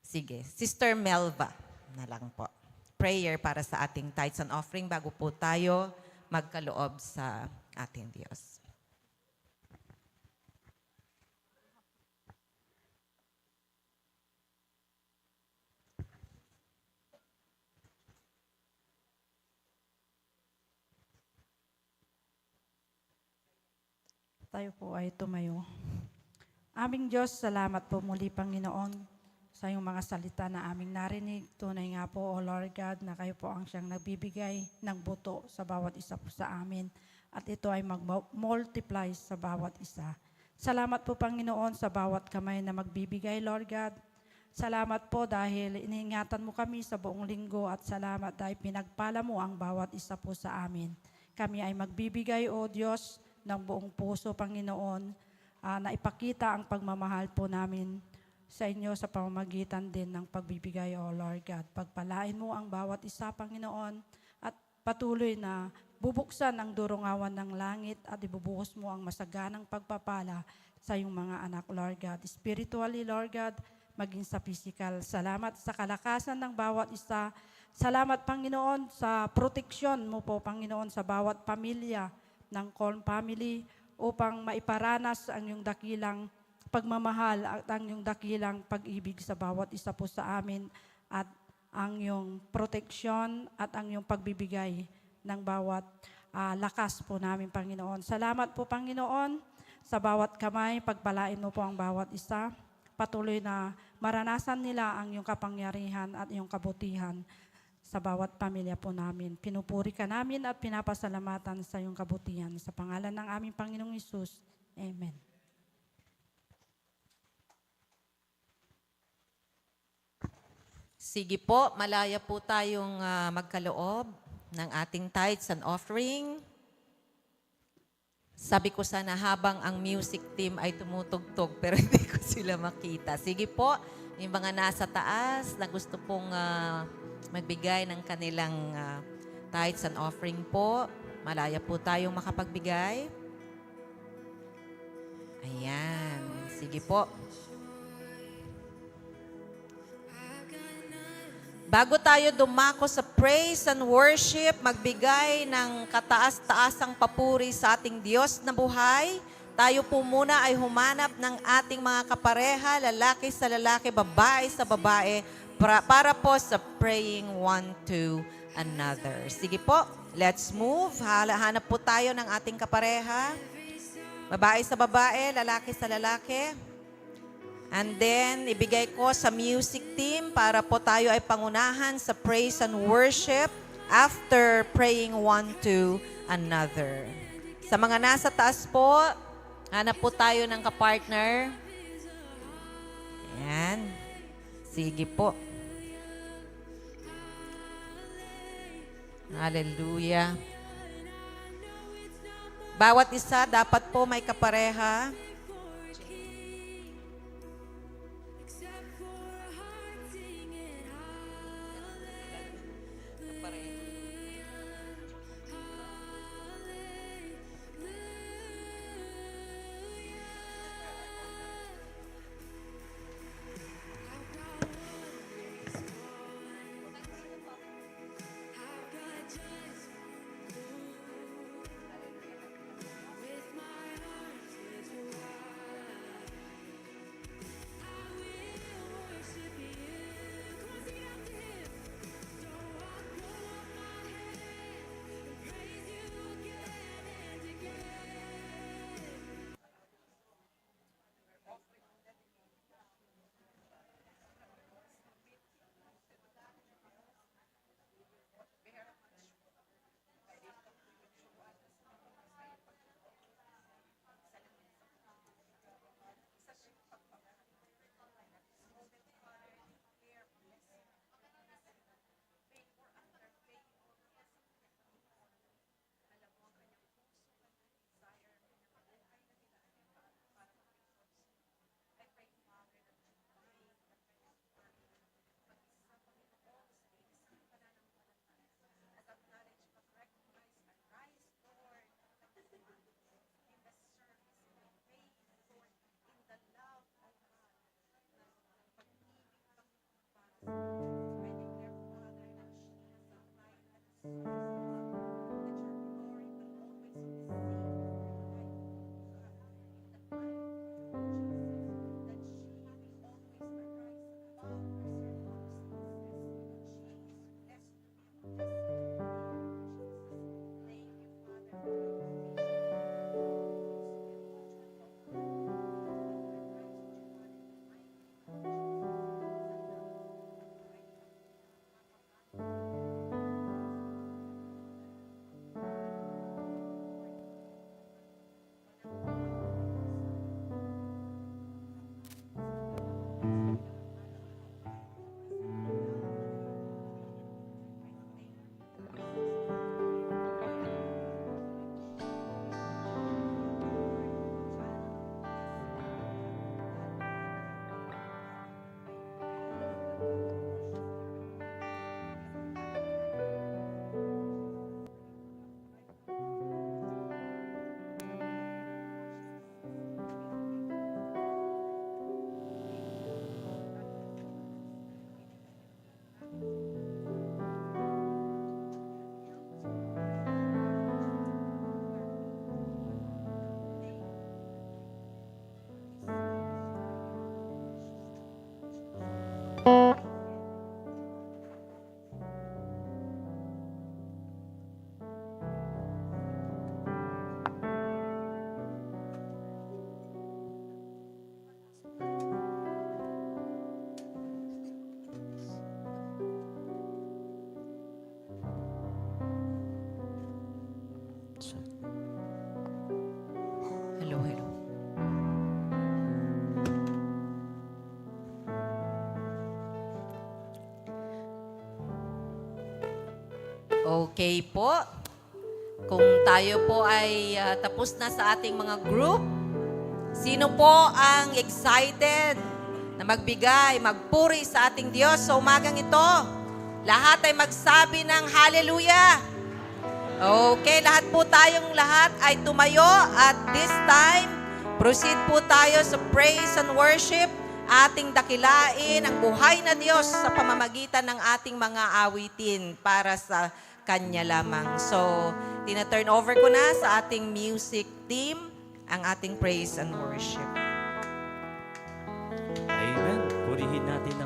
Sige, Sister Melva na lang po. Prayer para sa ating tithes and offering bago po tayo magkaloob sa ating Diyos. Tayo po ay tumayo. Aming Diyos, salamat po muli, Panginoon, sa iyong mga salita na aming narinig. Tunay nga po, O Lord God, na kayo po ang siyang nagbibigay ng buto sa bawat isa po sa amin. At ito ay mag-multiply sa bawat isa. Salamat po, Panginoon, sa bawat kamay na magbibigay, Lord God. Salamat po dahil iniingatan mo kami sa buong linggo at salamat dahil pinagpala mo ang bawat isa po sa amin. Kami ay magbibigay, O Diyos, ng buong puso, Panginoon, na ipakita ang pagmamahal po namin sa inyo sa pamamagitan din ng pagbibigay, O Lord God. Pagpalain mo ang bawat isa, Panginoon, at patuloy na bubuksan ang durungawan ng langit at ibubuhos mo ang masaganang pagpapala sa iyong mga anak, Lord God. Spiritually, Lord God, maging sa physical. Salamat sa kalakasan ng bawat isa. Salamat, Panginoon, sa proteksyon mo po, Panginoon, sa bawat pamilya ng Corn Family upang maiparanas ang iyong dakilang pagmamahal at ang iyong dakilang pag-ibig sa bawat isa po sa amin at ang iyong proteksyon at ang iyong pagbibigay ng bawat lakas po namin, Panginoon. Salamat po, Panginoon, sa bawat kamay. Pagpalain mo po ang bawat isa. Patuloy na maranasan nila ang iyong kapangyarihan at iyong kabutihan sa bawat pamilya po namin. Pinupuri ka namin at pinapasalamatan sa iyong kabutihan. Sa pangalan ng aming Panginoong Hesus. Amen. Sige po, malaya po tayong magkaloob ng ating tithes and offering. Sabi ko sana habang ang music team ay tumutugtog pero hindi ko sila makita. Sige po, yung mga nasa taas na gusto pong magbigay ng kanilang tithes and offering po, malaya po tayong makapagbigay. Ayan, sige po. Bago tayo dumako sa praise and worship, magbigay ng kataas-taasang papuri sa ating Diyos na buhay, tayo po muna ay humanap ng ating mga kapareha, lalaki sa lalaki, babae sa babae, para po sa praying one to another. Sige po, let's move. Hanap po tayo ng ating kapareha, babae sa babae, lalaki sa lalaki. And then, ibigay ko sa music team para po tayo ay pangunahan sa praise and worship after praying one to another. Sa mga nasa taas po, hanap po tayo ng kapartner. Ayan. Sige po. Hallelujah. Bawat isa dapat po may kapareha. Okay po. Kung tayo po ay tapos na sa ating mga group, sino po ang excited na magbigay, magpuri sa ating Diyos sa umagang ito? Lahat ay magsabi ng hallelujah. Okay, lahat ay tumayo at this time, proceed po tayo sa praise and worship. Ating dakilain ang buhay na Diyos sa pamamagitan ng ating mga awitin para sa Kanya lamang. So, tina-turn over ko na sa ating music team ang ating praise and worship. Amen. Purihin natin ang